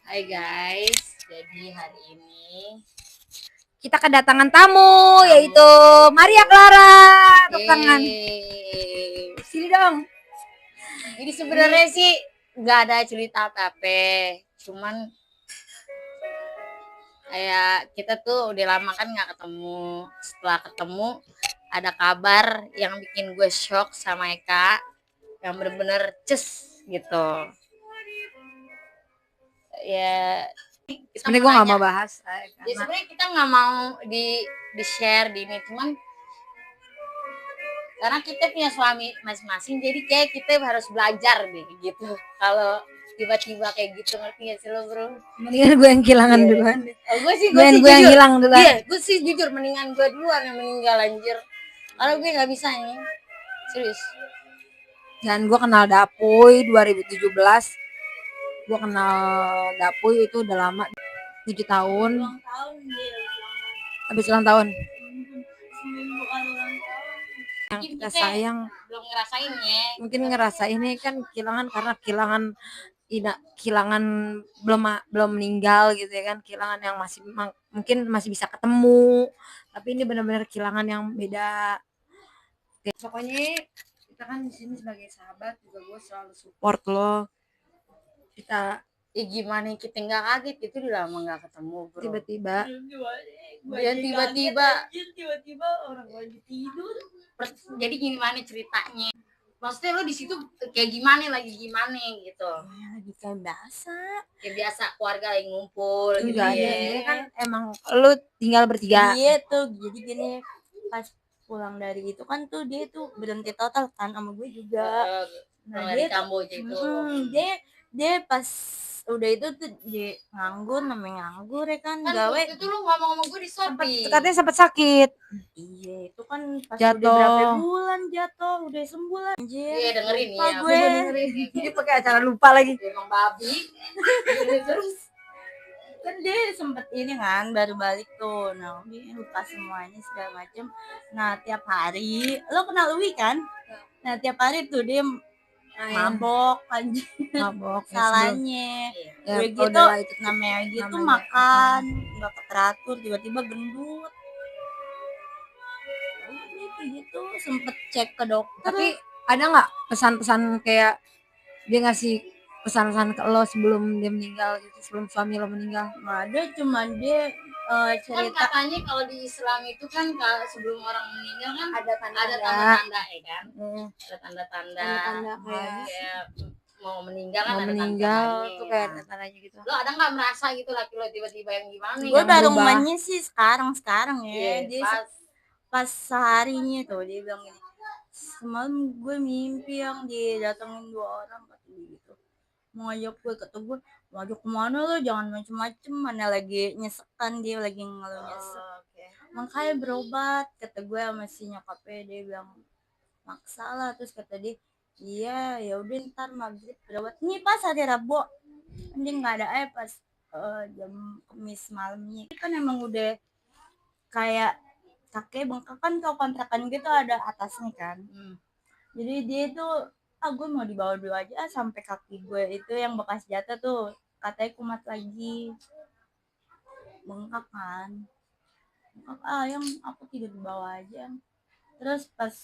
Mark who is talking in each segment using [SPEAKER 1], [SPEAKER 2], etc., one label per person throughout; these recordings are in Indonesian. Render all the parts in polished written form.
[SPEAKER 1] Hai guys, jadi hari ini
[SPEAKER 2] Kita kedatangan tamu yaitu Maria Clara. Tepuk tangan. Sini dong.
[SPEAKER 1] Jadi sebenarnya sih nggak ada cerita apa-apa, cuman kayak kita tuh udah lama kan nggak ketemu. Setelah ketemu ada kabar yang bikin gue shock sama Eka, yang bener-bener gitu. Ya,
[SPEAKER 2] Sebenarnya gue nggak mau bahas.
[SPEAKER 1] Ya sebenarnya kita nggak mau di share di ini, cuman karena kita punya suami masing-masing, jadi kayak kita harus belajar deh gitu. Kalau tiba-tiba kayak gitu, ngerti gak sih lo bro?
[SPEAKER 2] Mendingan gue yang kehilangan duluan.
[SPEAKER 1] Gue sih
[SPEAKER 2] yang hilang duluan.
[SPEAKER 1] Iya, gue sih jujur mendingan gue duluan yang meninggal anjir. Kalau gue nggak bisa ini, serius.
[SPEAKER 2] Dan gue kenal Dapuy 2017. Gue kenal Dapuy itu udah lama, 7 tahun. Habis ulang tahun. Yang kita sayang
[SPEAKER 1] belum ngerasain ya.
[SPEAKER 2] Mungkin ngerasainnya kan kehilangan karena kehilangan belum meninggal gitu ya kan, kehilangan yang mungkin masih bisa ketemu, tapi ini benar-benar kehilangan yang beda. Pokoknya kita kan di sini sebagai sahabat juga, gue selalu support lo. Kita
[SPEAKER 1] gimana kita nggak kaget, itu udah lama nggak ketemu bro.
[SPEAKER 2] Tiba-tiba
[SPEAKER 1] orang lagi tidur. Jadi gimana ceritanya? Maksudnya lo di situ kayak gimana gitu?
[SPEAKER 2] Ya, lagi kayak
[SPEAKER 1] biasa keluarga lagi ngumpul gitu
[SPEAKER 2] enggak
[SPEAKER 1] ya.
[SPEAKER 2] ada kan, emang lu tinggal bertiga.
[SPEAKER 3] Dia tuh jadi gini, pas pulang dari itu kan tuh dia tuh berhenti total kan sama gue juga.
[SPEAKER 1] Nah, dia Kamboja itu.
[SPEAKER 3] Dia pas udah itu tuh dia nganggur, namanya nganggur ya kan, gawe.
[SPEAKER 1] Itu lu ngomong sama gue di Shopee.
[SPEAKER 2] Katanya sempat sakit.
[SPEAKER 3] Iya, itu kan pas
[SPEAKER 2] jatuh.
[SPEAKER 3] udah berapa bulan jatuh, udah sembuh lah. Anjir.
[SPEAKER 1] Iya, dengerin ya.
[SPEAKER 3] Gue
[SPEAKER 2] Dia pakai acara lupa lagi.
[SPEAKER 1] Emang babi.
[SPEAKER 3] Terus kan dia sempet ini kan baru balik tuh, nah dia lupa semuanya segala macem. Nah tiap hari, lo kenal Uwi kan? Nah tiap hari tuh dia mabok anjir,
[SPEAKER 2] mabok
[SPEAKER 3] salahnya
[SPEAKER 2] ya,
[SPEAKER 3] udah gitu namanya gitu makan nggak teratur, tiba-tiba gendut gitu. Sempet cek ke dokter.
[SPEAKER 2] Tapi ada nggak pesan-pesan kayak dia ngasih pesan-pesan ke lo sebelum dia meninggal gitu, sebelum suami lo meninggal?
[SPEAKER 3] Nggak ada, cuman dia cerita.
[SPEAKER 1] Kan katanya kalau di Islam itu kan sebelum orang meninggal kan
[SPEAKER 2] ada tanda-tanda
[SPEAKER 1] ya kan? Ada tanda-tanda
[SPEAKER 2] kayak
[SPEAKER 1] mau meninggal kan,
[SPEAKER 2] mau
[SPEAKER 1] ada
[SPEAKER 2] meninggal
[SPEAKER 1] tanda-tandanya.
[SPEAKER 2] Tuh kayak ada tandanya gitu.
[SPEAKER 1] Lo ada nggak merasa gitu laki lo tiba-tiba yang gimana?
[SPEAKER 3] Gue baru ngomongnya sih sekarang ya. Dia pas seharinya tuh dia bilang gini, semalam gue mimpi yang didatengin 2 orang gitu, mau ngajak gue, kata gue mau ngajak kemana lo, jangan macem-macem, mana lagi nyesekan, dia lagi ngeluh nyesek. Makanya berobat, kata gue sama si nyokapnya. Dia bilang maksa lah. Terus kata dia, iya ya udah ntar maghrib berobat. Ini pas hari Rabu, dia nggak ada pas jam Kamis malamnya kan emang udah kayak kakek bengkak kan, kalau kontrakan gitu ada atasnya kan. Jadi dia tuh gue mau dibawa dulu aja sampai kaki gue itu yang bekas jatuh tuh, katanya kumat lagi, bengkak kan, yang aku tidur di bawah aja. Terus pas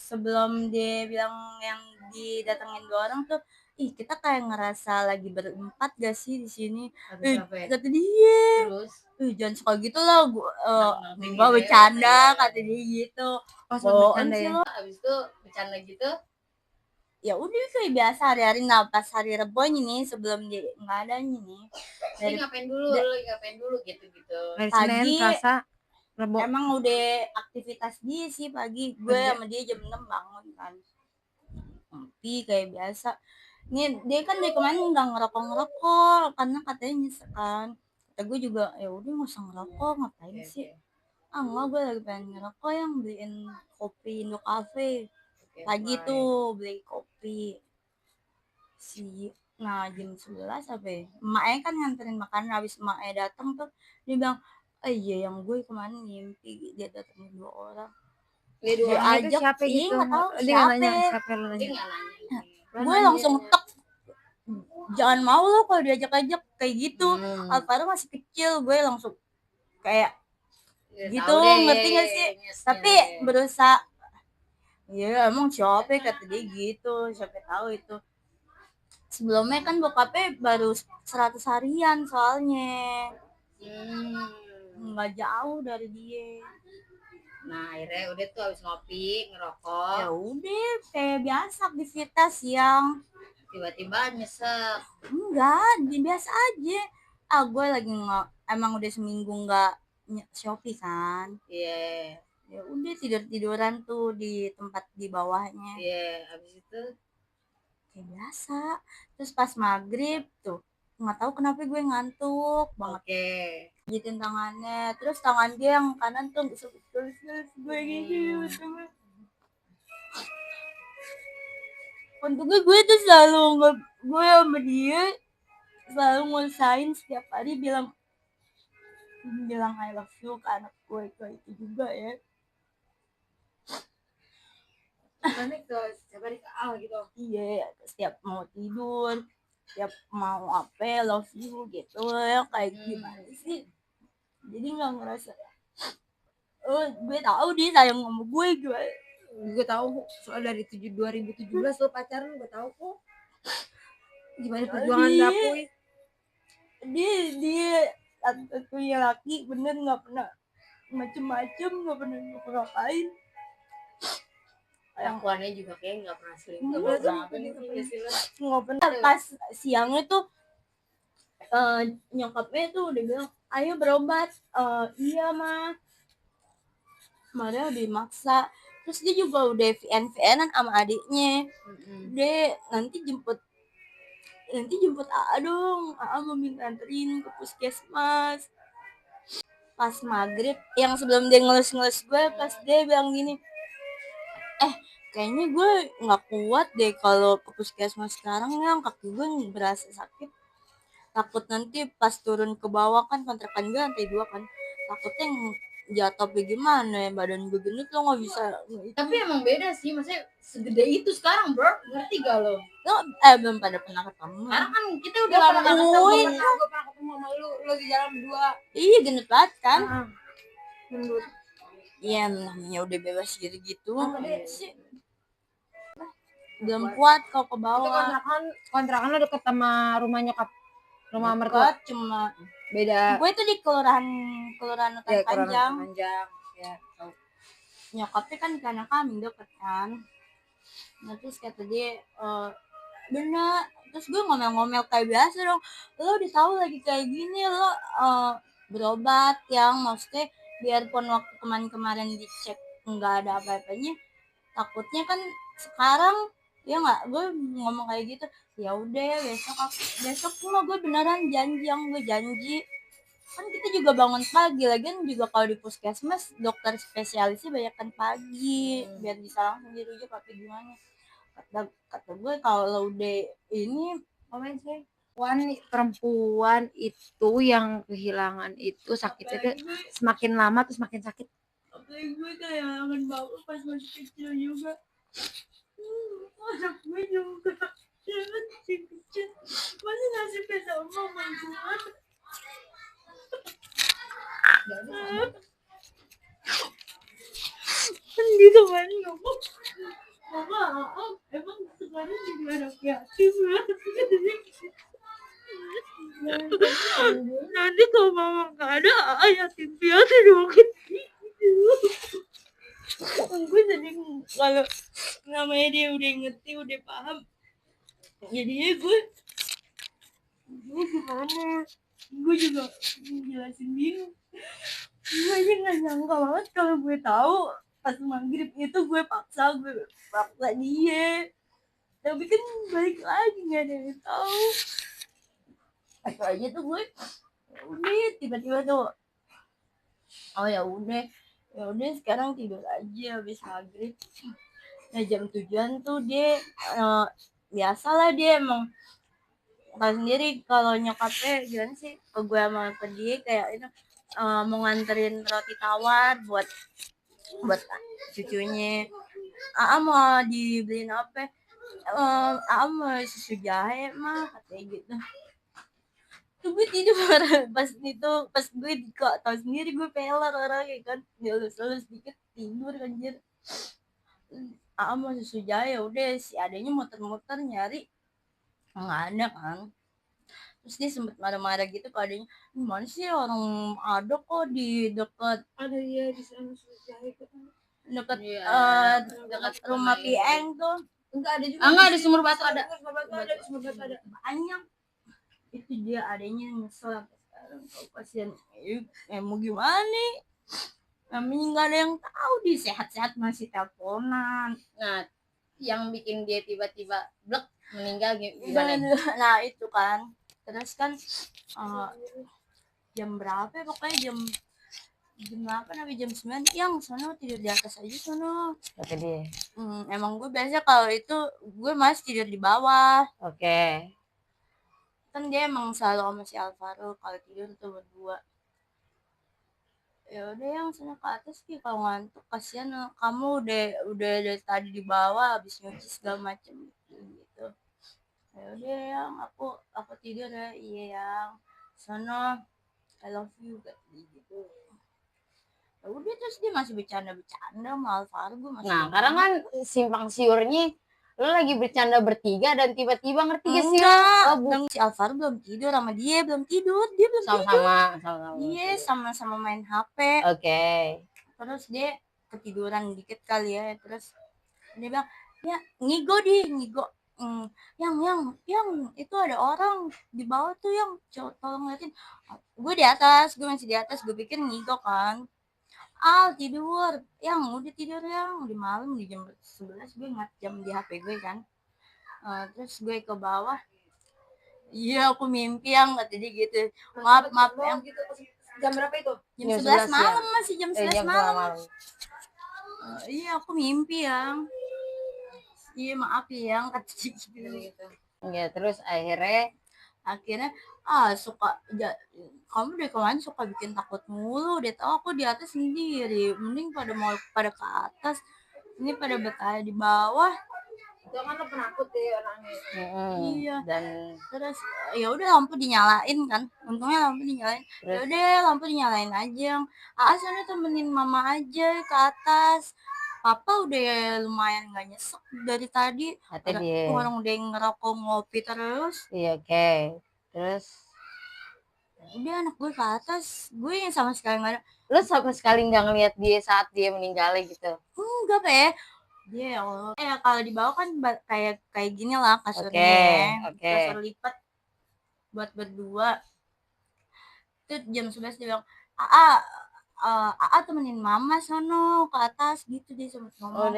[SPEAKER 3] sebelum dia bilang yang didatengin 2 orang tuh, kita kayak ngerasa lagi berempat gak sih di sini? Kata dia. Terus, jangan suka gitu lah, gue bercanda, kata dia gitu.
[SPEAKER 2] Bercanda ya.
[SPEAKER 1] Abis itu bercanda gitu.
[SPEAKER 3] Ya udah kayak biasa hari-hari. Nah pas hari Rebo nih sebelum dia nggak ada nih.
[SPEAKER 1] Dari ngapain dulu gitu.
[SPEAKER 2] Dari Senin, Selasa, Rabu.
[SPEAKER 3] Emang udah aktivitas dia sih pagi. Gue sama dia jam 6 bangun kan. Ngopi kayak biasa. Nih dia kan dari kemarin nggak ngerokok karena katanya nyesek kan. Kata gue juga ya udah nggak usah ngerokok, ngapain sih? Enggak, gue lagi pengen ngerokok, yang beliin kopi Indo Cafe. Pagi tuh beli kopi. Nah jam 11 apa ya? Emaknya kan nganterin makanan, habis emaknya datang tuh dia bilang, iya yang gue kemarin mimpi dia datengin 2 orang.
[SPEAKER 2] Dia ajak
[SPEAKER 3] siapa gitu?
[SPEAKER 2] Dia nggak tahu
[SPEAKER 3] siapa.
[SPEAKER 2] Dia nggak nanya.
[SPEAKER 3] Gue langsung tek. jangan mau lo kalau diajak-ajak kayak gitu.
[SPEAKER 1] Hmm.
[SPEAKER 3] Alvaro masih kecil, gue langsung kayak
[SPEAKER 1] Ya,
[SPEAKER 3] gitu,
[SPEAKER 1] tahu deh,
[SPEAKER 3] ngerti gak sih? Tapi berusaha, ya emang siapa kata dia gitu, siapa tahu itu. Sebelumnya kan bokapnya baru 100 harian soalnya, nggak jauh dari dia.
[SPEAKER 1] Nah akhirnya udah tuh habis ngopi ngerokok,
[SPEAKER 3] Ya udah kayak biasa aktivitas yang
[SPEAKER 1] tiba-tiba nyesek.
[SPEAKER 3] enggak, biasa aja. Gue lagi nggak, emang udah seminggu nggak Shopee kan.
[SPEAKER 1] Iya.
[SPEAKER 3] Ya udah tiduran tuh di tempat di bawahnya.
[SPEAKER 1] Iya, habis itu
[SPEAKER 3] Kayak biasa. Terus pas maghrib tuh nggak tahu kenapa gue ngantuk banget.
[SPEAKER 1] oke.
[SPEAKER 3] Jitin tangannya, terus tangan dia yang kanan tuh terus gue gini. Untungnya gue tuh selalu gue sama dia selalu ngusahain setiap hari bilang I love you ke anak gue itu juga ya.
[SPEAKER 1] Nanti ke siapa di Al gitu.
[SPEAKER 3] Iya, setiap mau tidur, setiap mau apa love you gitu ya, kayak gimana sih. Jadi nggak ngerasa gue tahu dia sayang sama gue
[SPEAKER 2] tahu soal dari 2017 lo pacaran, gue tahu kok gimana perjuangan Dapoy.
[SPEAKER 3] Dia satu-satunya laki bener, nggak pernah macem-macem, nggak pernah ngapain.
[SPEAKER 1] Kelakuannya juga kayak nggak pernah selingkuh.
[SPEAKER 3] Nggak pernah. Pas siangnya tuh nyokapnya tuh udah bilang ayo berobat. Iya mah, Maria udah maksa. Terus dia juga udah VN-VN sama adiknya. Dia nanti jemput AA dong, AA mau minta anterin ke puskesmas. Pas maghrib yang sebelum dia ngelus-ngelus gue, pas dia bilang gini, kayaknya gue nggak kuat deh kalau ke puskesmas sekarang, yang kaki gue berasa sakit. Takut nanti pas turun ke bawah, kan kontrakan gue lantai 2 kan, takutnya jatuh bagaimana ya, badan gue gendut lo nggak bisa.
[SPEAKER 1] Tapi emang beda sih, maksudnya segede itu sekarang bro, ngerti gak lo?
[SPEAKER 3] Lo belum pada pernah ketemu.
[SPEAKER 1] Karena kan kita udah pernah ketemu, gue pernah ketemu sama lo di jalan berdua.
[SPEAKER 3] Iya gendut banget kan.
[SPEAKER 2] Gendut.
[SPEAKER 3] Iya namanya udah bebas gitu sih. Belum kuat kalau ke bawah.
[SPEAKER 2] Kontrakan lo deket sama rumah nyokap, rumah mertua.
[SPEAKER 3] Cuma
[SPEAKER 2] Beda.
[SPEAKER 3] gue tuh di kelurahan Hutan Panjang.
[SPEAKER 2] Ya, tahu.
[SPEAKER 3] Nyokapnya kan karena kami deket kan. Nah terus kata dia bener. Terus gue ngomel-ngomel kayak biasa dong. Lo udah tahu lagi kayak gini, lo berobat yang maksudnya biarpun waktu kemarin dicek nggak ada apa-apanya, takutnya kan sekarang ya nggak. Gue ngomong kayak gitu, ya udah besok mah gue beneran janji, kan kita juga bangun pagi, lagian juga kalau di puskesmas dokter spesialisnya banyak kan pagi, biar bisa langsung dirujuk apa gimana. Kata gue kalau udah ini komen sih,
[SPEAKER 2] perempuan itu yang kehilangan itu sakitnya semakin lama tuh semakin sakit.
[SPEAKER 3] Apalagi gue kehilangan bapak pas masih kecil juga. Anak gue juga masih kecil, masih nasibnya sama mama gue. Kan dia kemarin ngomong, mama emang sekarang jadi anak yatim ya. Nanti kalau mama nggak ada, yatim piatu dong. Gue jadi kalau namanya dia udah ngerti, udah paham, jadinya gue gimana, gue juga jelasin bingung. Gue aja nggak nyangka banget kalau gue tahu pas maghrib itu gue paksa dia, tapi kan balik lagi nggak ada yang tahu. Itu aja tuh gue udah tiba-tiba tuh ya udah sekarang tidur aja habis maghrib. Nah jam 7-an tuh dia biasalah dia emang tahu sendiri kalau nyokapnya gimana sih ke gue sama ke dia, kayak itu mau nganterin roti tawar buat cucunya. Mau dibeliin apa, Sama susu jahe mah katanya gitu. Tuh gue tidur pas itu, pas gue kok tau sendiri gue peler orangnya kan, dilus-lus dikit tidur anjir. Sama susu jahe udah, si adanya muter-muter nyari nggak ada kan. Terus dia sempet marah-marah gitu ke adanya, gimana sih orang ada kok di deket
[SPEAKER 2] Ada ya di sana susu jahe itu.
[SPEAKER 3] deket
[SPEAKER 1] Iya,
[SPEAKER 3] dekat rumah Pieng tuh.
[SPEAKER 2] Enggak ada juga.
[SPEAKER 1] Enggak, di Sumur Batu ada.
[SPEAKER 2] Sumber batu ada, di sumber batu ada.
[SPEAKER 3] Banyak. Itu dia adanya nyesel sampai sekarang. Kau kasihan. Mau gimana nih? Namanya nggak ada yang tahu, di sehat-sehat masih teleponan.
[SPEAKER 1] Nah, yang bikin dia tiba-tiba blek meninggal gimana?
[SPEAKER 3] Nah itu kan. Terus kan jam berapa ya, pokoknya jam 8 sampai jam 9, yang sono tidur di atas aja sono.
[SPEAKER 1] Kata dia.
[SPEAKER 3] Emang gue biasa kalau itu gue masih tidur di bawah.
[SPEAKER 1] Oke.
[SPEAKER 3] Kan dia emang selalu sama si Alvaro kalau tidur tuh berdua. Ya udah yang sana ke atas sih kalau ngantuk, kasihan kamu udah dari tadi di bawah habis nyuci segala macem gitu. Ya udah yang aku tidur ya. Iya yang sono, I love you gitu. Ya udah, terus dia masih bercanda sama Alvaro. Gue masih
[SPEAKER 1] Nah, karena kan simpang siurnya lu lagi bercanda bertiga dan tiba-tiba ngerti gak sih?
[SPEAKER 3] enggak, si Alvaro belum tidur sama dia, belum tidur, dia belum tidur.
[SPEAKER 1] Sama-sama.
[SPEAKER 3] Iya, sama-sama main HP.
[SPEAKER 1] Oke.
[SPEAKER 3] Terus dia ketiduran dikit kali ya, terus dia bilang, ya ngigo, yang itu ada orang di bawah tuh, yang tolong liatin. Gue di atas, gue masih di atas, gue pikir ngigo kan. Tidur, yang udah tidur, yang udah malam, di jam 11 gue ingat jam di HP gue kan. Terus gue ke bawah, iya aku mimpi yang kata dia gitu. Maaf yang
[SPEAKER 2] gitu. Jam berapa itu?
[SPEAKER 3] jam 11 malam, masih jam 11 malam. Iya aku mimpi yang, iya maaf yang kata dia gitu.
[SPEAKER 1] Ya, terus akhirnya
[SPEAKER 3] suka kamu dari kemarin suka bikin takut mulu, udah tau aku di atas sendiri, mending pada ke atas, ini pada betah di bawah.
[SPEAKER 2] Itu kan lo penakut deh orangnya.
[SPEAKER 3] Iya.
[SPEAKER 1] Dan
[SPEAKER 3] terus ya udah lampu dinyalain kan, untungnya lampu dinyalain. Ya udah lampu dinyalain aja. Sana temenin mama aja ke atas. Papa udah lumayan gak nyesek dari tadi. Orang udah ngerokok ngopi terus.
[SPEAKER 1] Iya, oke. Terus
[SPEAKER 3] udah anak gue ke atas, gue yang sama sekali nggak ada.
[SPEAKER 1] Lu sama sekali nggak ngeliat dia saat dia meninggal gitu?
[SPEAKER 3] Enggak ya. Dia kalau di bawah kan kayak gini lah kasurnya. Kasur lipat buat berdua. Itu jam 11 dia bilang, temenin mama sono ke atas gitu, dia sempet ngomong.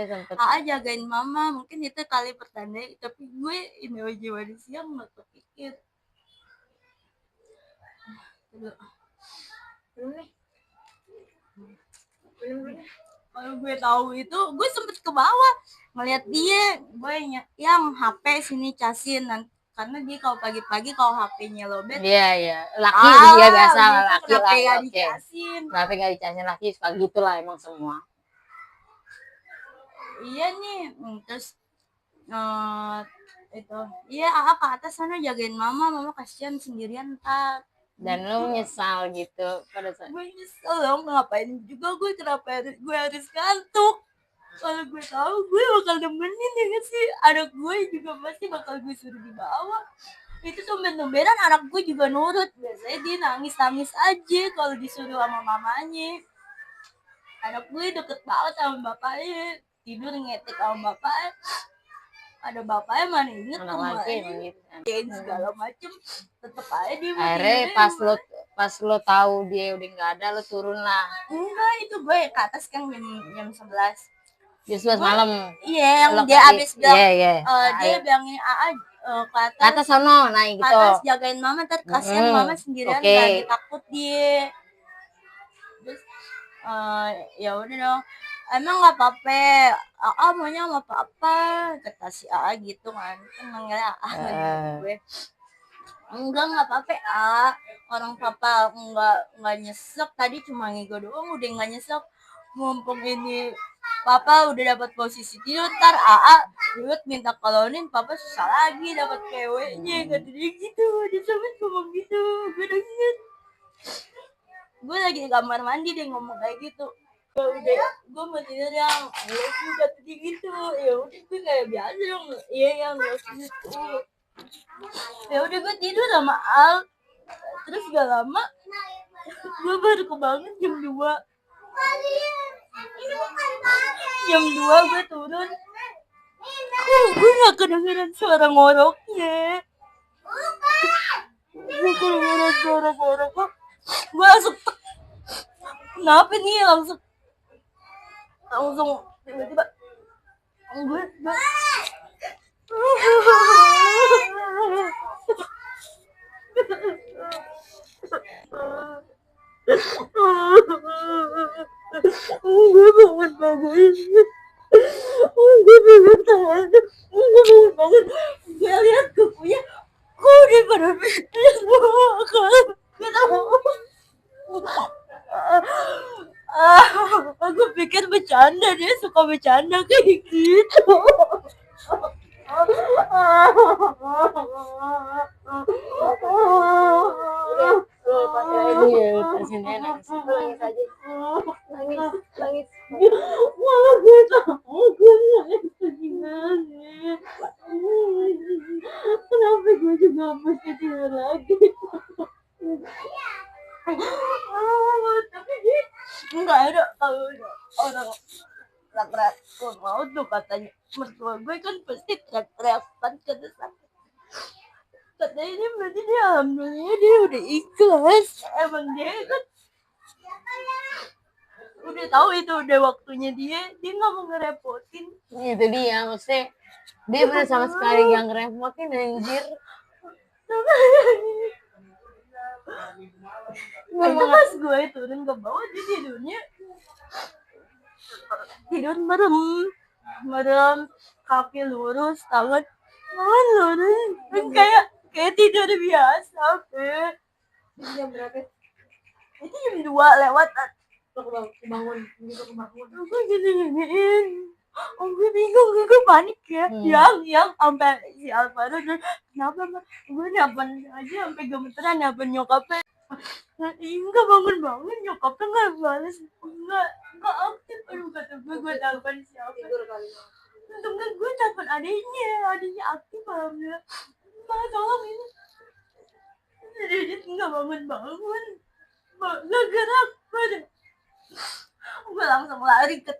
[SPEAKER 3] Jagain mama, mungkin itu kali pertanda. Tapi gue ini aja di siang nggak kepikir. Kalau gue tahu itu, gue sempet ke bawah ngeliat dia, gue yang HP sini casin nanti, karena dia kalau pagi-pagi kalau HP-nya lobet.
[SPEAKER 1] Iya, laki dia biasa laki lah. Kenapa nggak dicasin laki, suka gitulah emang semua.
[SPEAKER 3] Iya nih, terus itu, iya ke atas sana jagain mama kasihan sendirian ntar.
[SPEAKER 1] Dan lu nyesal gitu pada saat
[SPEAKER 3] gue nyesel dong, ngapain juga gue, kenapa gue harus ngantuk. Kalau gue tahu gue bakal nemenin ya gak sih, anak gue juga pasti bakal gue suruh di bawah. Itu tumben-tumbenan anak gue juga nurut, biasanya dia nangis aja kalau disuruh sama mamanya. Anak gue deket banget sama bapaknya, tidur ngetik sama bapaknya. Ada bapaknya mana inget tuh segala macem, tetep aja dia.
[SPEAKER 1] Akhirnya pas lo tahu dia udah nggak ada, lo turun lah?
[SPEAKER 3] Enggak, itu gue ke atas kan jam 11.
[SPEAKER 1] Jam 11 malam.
[SPEAKER 3] Iya, yang dia abis bilang, dia bilang ini ke atas
[SPEAKER 1] sono naik gitu.
[SPEAKER 3] Ke atas jagain mama, ntar kasihan mama sendirian, lagi takut dia. Terus ya udah dong, emang nggak apa-apa, maunya sama papa, kata si gitu kan manggilnya gue. Enggak apa-apa, orang papa nggak nyesek, tadi cuma ngigo doang udah nggak nyesek. mumpung ini papa udah dapat posisi tidur, ntar AA ribet minta kolonin, papa susah lagi dapat PW-nya, kata dia gitu. Dia sampai ngomong gitu, gue denger. Gue lagi di kamar mandi dia ngomong kayak gitu. Ya udah, gue mau tidur yang love you, kata dia gitu. Ya udah gue kayak biasa dong, iya yang love you tuh. Ya udah gue tidur sama Al, terus gak lama gue baru kebangun jam 2. Jam 2 gue turun, gue gak kedengeran suara ngoroknya. Gue kedengeran suara ngorok, gue langsung kenapa nih, langsung tiba-tiba gue bangun, gue pengen tahan, gue bangun, gue lihat kukunya, kok udah pada pipis semua kan, gue tahu. Aku pikir bercanda, dia suka bercanda kayak gitu.
[SPEAKER 2] Lepasin dia nangis aja. Nangis.
[SPEAKER 3] Wah, gue tahu gue nangis nangis. Kenapa gue juga mesti tidur lagi? Tapi nggak ada kalau orang teriak-teriak mau tuh katanya mertua gue kan pasti teriak-teriak kan kata sakit. Katanya ini berarti dia alhamdulillah dia udah ikhlas. Emang dia kan udah tahu itu udah waktunya dia nggak mau ngerepotin.
[SPEAKER 2] Itu dia, maksudnya dia bener sama sekali gak ngerepotin anjir.
[SPEAKER 3] Itu pas gue turun ke bawah dia tidurnya tidur merem, kaki lurus, tangan lurus, kayak tidur biasa.
[SPEAKER 2] Jam berapa?
[SPEAKER 3] Itu jam 2 lewat.
[SPEAKER 2] Kebangun.
[SPEAKER 3] Gue gini-giniin. Oh, gue bingung, gue panik ya. Yang sampai si Alvaro kenapa mah? Gue napan aja sampai gemeteran napan nyokapnya. Enggak bangun nyokapnya nggak balas, nggak aktif. Aduh kata gue telepon siapa? Untungnya gue telepon adiknya aktif alhamdulillah. Ma tolong ini. Dia nggak bangun, nggak gerak. Gue langsung lari ke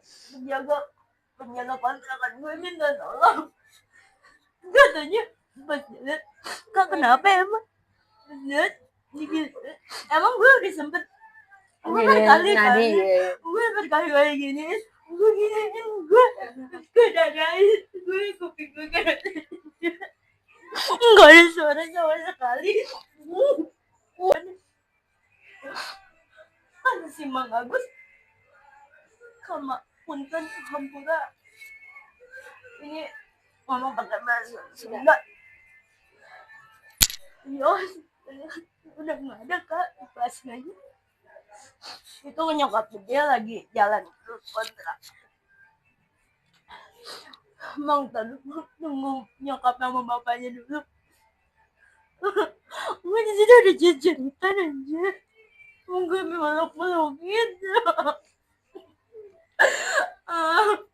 [SPEAKER 3] penjaga kontrakan, gue minta tolong. Katanya pas lihat, kak kenapa emang? Lihat, emang gue udah sempet gue berkali-kali gini, gue giniin, gue dadain, gue kuping gue kayak nggak ada suara sama sekali. Kan si Mang Agus sama punten hampura ini ngomong pakai bahasa Sunda. Yos, udah nggak ada kak, ikhlas aja. Itu nyokap dia lagi jalan terus kontrak. Mang tunggu nyokap sama bapaknya dulu. Gue di situ udah jejeritan aja. Gue meluk-melukin.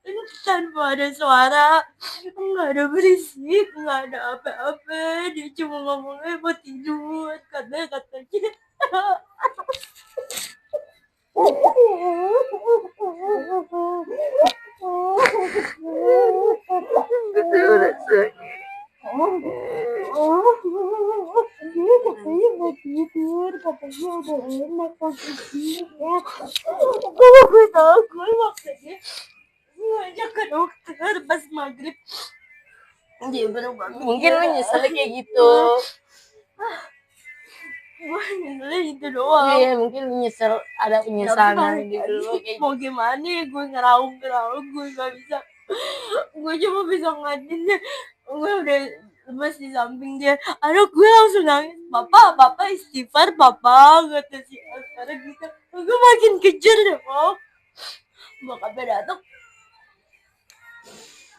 [SPEAKER 3] Ini tanpa ada suara, nggak ada berisik, nggak ada apa-apa. Dia cuma ngomongnya mau tidur, katanya.
[SPEAKER 2] Gitu rasanya.
[SPEAKER 3] Dia katanya mau tidur, katanya udah enak posisinya. Gue tahu gue maksudnya ngajak ke dokter pas maghrib. Dia berubah.
[SPEAKER 2] Mungkin lu nyesel kayak gitu.
[SPEAKER 3] Gue nyeselnya itu doang.
[SPEAKER 2] Iya, mungkin lu nyesel, ada penyesalan di dulu kayak
[SPEAKER 3] mau gimana ya, gue ngeraung gue nggak bisa. Gue cuma bisa ngadinya. Gue udah lemas di samping dia. Aduh, gue langsung nangis. Papa istighfar, papa, kata si Askara gitu. Gue makin kejar deh, Pop. bokapnya datang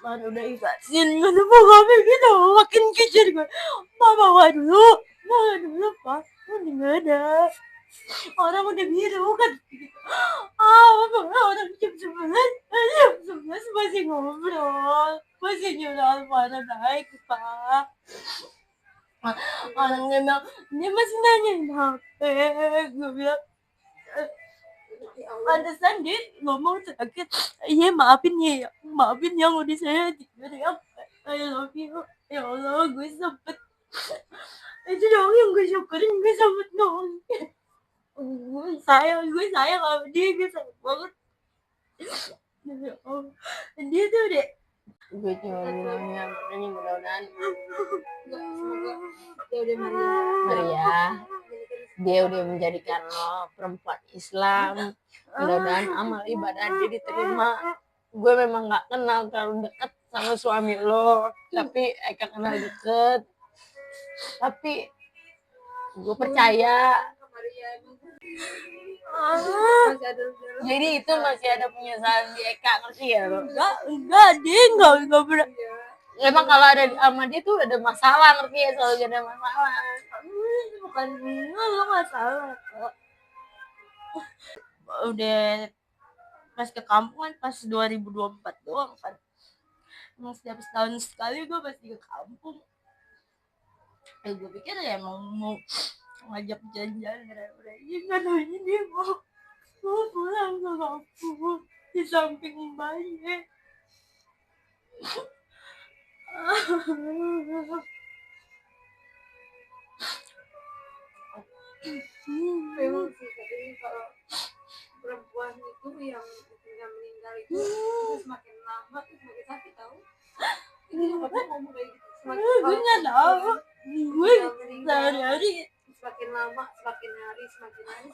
[SPEAKER 3] baru udah ikhlasin kata bokapnya gitu makin kejar gue bawa dulu pak udah nggak ada orang udah biru kan orang jam 11 masih ngobrol masih nyuruh Alvaro naik pak orangnya bilang dia masih nanyain HP gue bilang pantesan dia ngomong sakit iya maafin yang udah saya tidur ya I love you ya Allah gue sempet itu doang yang gue syukurin gue sempet nongol gue sayang sama dia gue sayang banget ya Allah dia tuh deh gue cuma bilangnya makanya mudah-mudahan
[SPEAKER 2] semoga dia udah
[SPEAKER 3] Maria dia udah menjadikan lo perempuan Islam mudah-mudahan amal ibadah dia diterima gue memang nggak kenal terlalu dekat sama suami lo tapi Eka kenal deket tapi gue percaya jadi itu masih ada penyesalan di Eka ngerti ya lo enggak dia enggak pernah emang kalau ada sama dia tuh ada masalah ngerti ya selalu ada masalah bukan lo masalah kok udah pas ke kampung kan pas 2024 doang kan emang setiap setahun sekali gue pasti ke kampung gue pikir ya mau ngajak jalan-jalan nggak taunya dia mau pulang ke kampung di samping bayi
[SPEAKER 2] memang sih katanya kalau perempuan itu yang meninggal itu semakin lama tuh semakin sakit tahu ini nyokapnya ngomong kayak gitu
[SPEAKER 3] gue nggak tahu gue sehari-hari
[SPEAKER 2] semakin lama semakin hari semakin sakit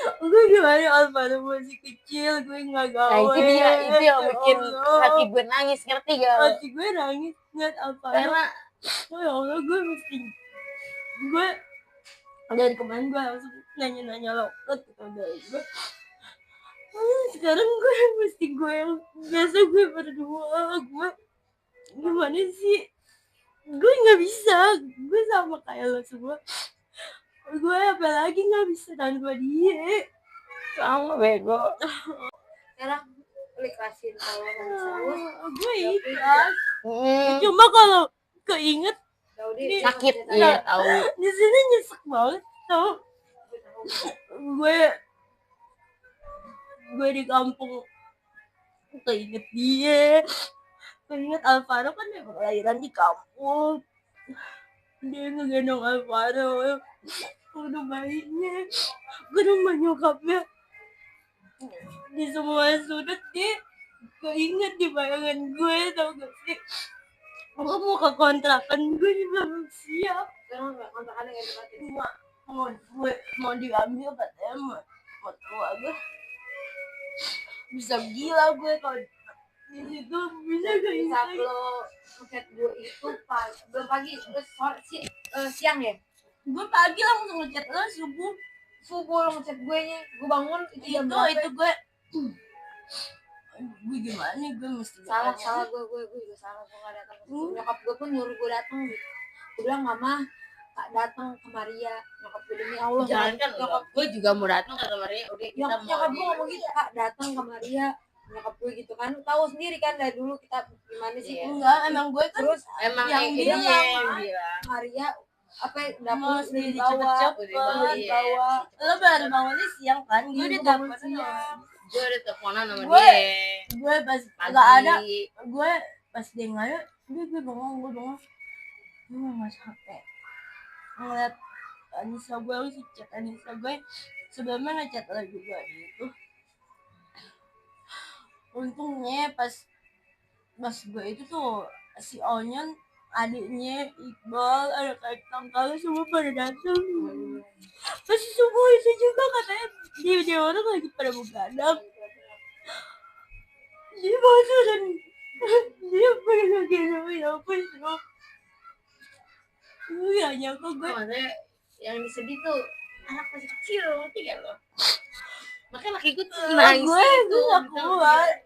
[SPEAKER 3] gue gimana Alvaro masih kecil gue nggak gawe
[SPEAKER 1] itu yang bikin hati gue nangis ngerti gak
[SPEAKER 3] hati gue nangis ngeliat Alvaro
[SPEAKER 1] karena
[SPEAKER 3] ya Allah gue dari kemarin gue langsung nanya loket gitu dari gue sekarang gue mesti gue yang biasa gue berdua gue gimana sih gue nggak bisa gue sama kayak lo semua gue apalagi nggak bisa tanpa dia
[SPEAKER 1] sama bego
[SPEAKER 2] sekarang ikhlasin kalau mau
[SPEAKER 3] gue ikhlas cuma kalau keinget
[SPEAKER 1] sakit iya tahu
[SPEAKER 3] di sini nyesek banget tau gue di kampung keinget dia keinget Alvaro kan memang lahiran di kampung dia ngegendong Alvaro udah bayinya gue rumah nyokapnya di semua sudut dia keinget di bayangan gue tau gak sih gue mau ke kontrakan gue juga belum siap
[SPEAKER 2] sekarang nggak kontrakannya nggak ditempatin
[SPEAKER 3] mau diambil katanya mau tua gue bisa gila gue kalau di situ bisa gak
[SPEAKER 2] saat lo ngechat gue itu belum pagi terus siang ya
[SPEAKER 3] gue pagi langsung ngechat lo
[SPEAKER 2] subuh lo ngechat gue nya gue bangun
[SPEAKER 3] itu gue gimana gue mesti
[SPEAKER 2] salah gue juga salah gue nggak datang nyokap gue pun nyuruh gue datang gue bilang mama kak datang ke Maria nyokap gue demi Allah
[SPEAKER 1] jangan kan nyokap gue juga mau datang ke Maria udah kita mau
[SPEAKER 2] nyokap gue ngomong gitu kak datang ke Maria nyokap gue gitu kan tahu sendiri kan dari dulu kita gimana sih
[SPEAKER 3] enggak emang gue kan
[SPEAKER 2] terus
[SPEAKER 1] emang
[SPEAKER 3] yang
[SPEAKER 1] dia
[SPEAKER 3] bilang
[SPEAKER 2] Maria apa dapur
[SPEAKER 3] di
[SPEAKER 2] bawah
[SPEAKER 3] lo baru bangunnya siang kan gue udah bangun siang
[SPEAKER 1] gue udah teleponan sama
[SPEAKER 3] Gue-
[SPEAKER 1] dia
[SPEAKER 3] gue pas
[SPEAKER 1] pagi
[SPEAKER 3] nggak ada gue pas dia ngayo gue bengong gue nggak HP ngeliat Anissa gue sih chat Anissa gue sebelumnya ngechat lo juga gitu untungnya pas gue itu tuh si Onyon adiknya Iqbal ada kayak tangkal semua pada datang pas subuh itu juga katanya dia orang lagi pada begadang dia batu dan dia pengen gendongin apa itu gue gak nyangka gue
[SPEAKER 1] maksudnya yang disedih tuh anak masih kecil ngerti gak lo Makanya laki gue tuh nangis
[SPEAKER 3] gue
[SPEAKER 1] itu.
[SPEAKER 3] gak kuat.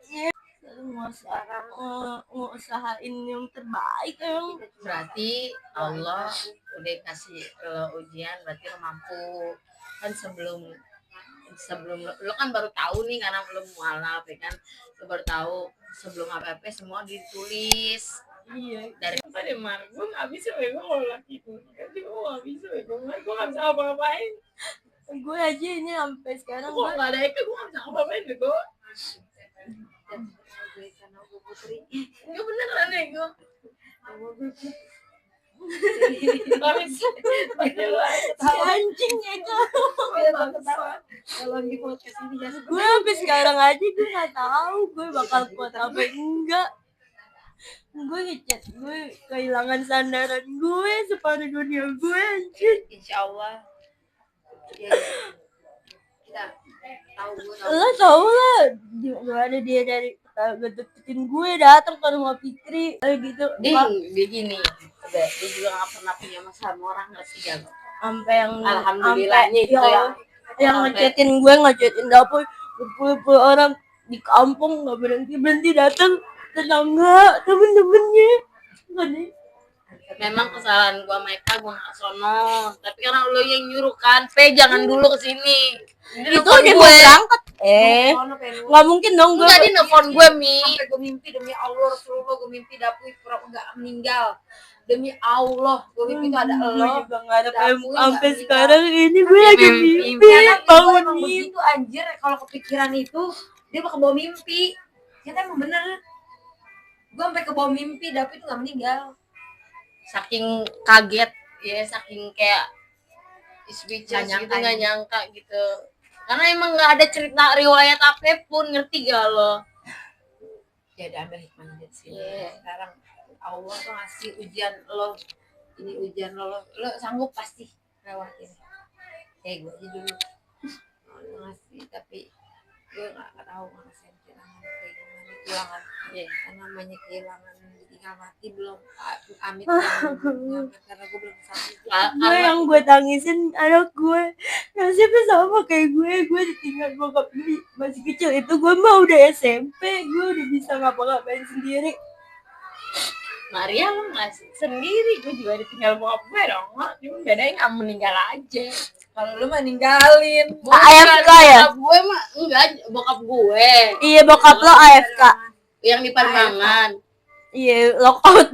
[SPEAKER 3] Ngusahain yang terbaik emang.
[SPEAKER 1] Berarti Allah udah kasih lo ujian, berarti lo mampu. Kan sebelum lo kan baru tahu nih karena belum mualaf ya kan, lo baru tahu sebelum apa semua ditulis.
[SPEAKER 3] Iya.
[SPEAKER 1] Dari
[SPEAKER 4] apa deh Mar, gue nggak bisa gue kalau laki itu kan gue nggak bisa gue nggak bisa apa-apain.
[SPEAKER 3] Gue aja ini sampai sekarang
[SPEAKER 4] Kok nggak ada Eka gue nggak bisa apa-apain gitu.
[SPEAKER 1] Gue beneran ya gue.
[SPEAKER 4] Nggak bisa pakai lu aja
[SPEAKER 3] si anjing ya
[SPEAKER 2] Kalau di podcast ini ya
[SPEAKER 3] gue sampai sekarang aja gue nggak tahu gue bakal kuat apa enggak. Gue ngechat, gue kehilangan sandaran gue separuh dunia gue anjir.
[SPEAKER 1] Insya Allah ya, kita tahu
[SPEAKER 3] Lo tau lah gimana dia dari deketin gue datang ke rumah Fikri gitu.
[SPEAKER 1] dia gini udah, dia juga nggak pernah punya masalah sama orang, nggak sih jago
[SPEAKER 3] Sampai yang
[SPEAKER 1] alhamdulillahnya itu
[SPEAKER 3] yang ngechatin gue, ngechatin dapur berpuluh-puluh orang di kampung nggak berhenti datang, tetangga, temen-temennya.
[SPEAKER 1] memang kesalahan gua mereka gua nggak sono, tapi karena lo yang nyuruh kan jangan dulu kesini.
[SPEAKER 3] Itu dia mau berangkat nggak mungkin dong gue.
[SPEAKER 1] Enggak, dia nelfon gue
[SPEAKER 2] sampai gue mimpi demi Allah Rasulullah, gue mimpi Dapuy pura nggak meninggal. Demi Allah, gue mimpi itu ada lo.
[SPEAKER 3] juga nggak ada
[SPEAKER 2] Dapuy nggak
[SPEAKER 3] sampai
[SPEAKER 2] meninggal.
[SPEAKER 3] sekarang ini gue lagi mimpi bangun mimpi.
[SPEAKER 2] Itu anjir, kalau kepikiran itu dia bakal bawa mimpi. Ternyata emang bener. Gue sampai ke bawah mimpi Dapuy itu nggak meninggal.
[SPEAKER 1] saking kaget ya, saking kayak speechless gitu, nggak nyangka gitu, karena emang nggak ada cerita riwayat apapun, ngerti gak lo?
[SPEAKER 2] Ya udah, ambil hikmahnya dari sini. Sekarang Allah tuh ngasih ujian lo, ini ujian lo sanggup pasti lewatin. Kayak gue aja dulu Allah ngasih, tapi gue nggak tahu ngerasain kehilangan kayak gimana, kehilangan namanya kehilangan ditinggal mati belum amit karena gue belum sampai.
[SPEAKER 3] Gue yang gue tangisin anak gue nasibnya sama kayak gue ditinggal bokap gue masih kecil. Itu gue mah udah SMP, gue udah bisa ngapa-ngapain sendiri.
[SPEAKER 1] Maria lo nggak sendiri, gue juga ditinggal bokap gue dong, cuma bedanya nggak meninggal aja.
[SPEAKER 2] Kalau lu mah ninggalin.
[SPEAKER 3] AFK ya?
[SPEAKER 1] Bokap gue mah enggak, bokap gue.
[SPEAKER 3] Iya, bokap lo AFK.
[SPEAKER 1] Yang di Pademangan.
[SPEAKER 3] Iya, lockout.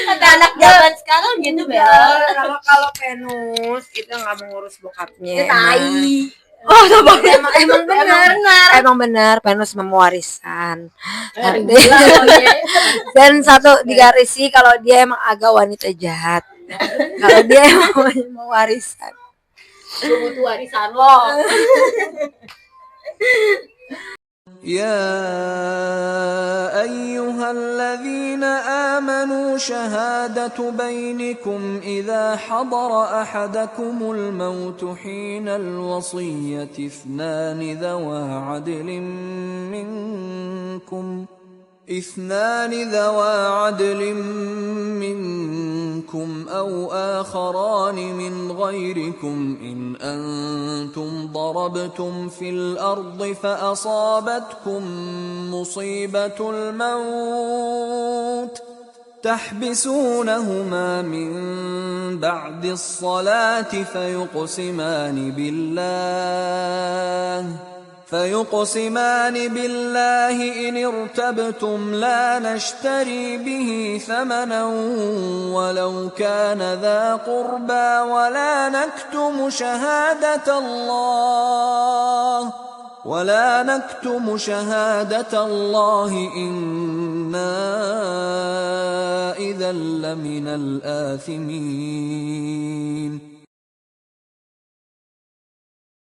[SPEAKER 3] Kata anak zaman sekarang gitu, Bel.
[SPEAKER 2] Kalau Venus kita nggak mengurus bokapnya.
[SPEAKER 3] Tai.
[SPEAKER 2] Oh, emang benar Venus memwarisan. Dan satu digarisi kalau dia emang agak wanita jahat. Kalau dia emang mewarisan.
[SPEAKER 1] Lu butuh warisan lo.
[SPEAKER 5] يا أيها الذين آمنوا شهادة بينكم إذا حضر أحدكم الموت حين الوصية اثنان ذوا عدل منكم أو آخران من غيركم إن أنتم ضربتم في الأرض فأصابتكم مصيبة الموت تحبسونهما من بعد الصلاة فيقسمان بالله إن ارتبتم لا نشتري به ثمنا ولو كان ذا قربى ولا نكتم شهادة الله إنا إذا لمن الآثمين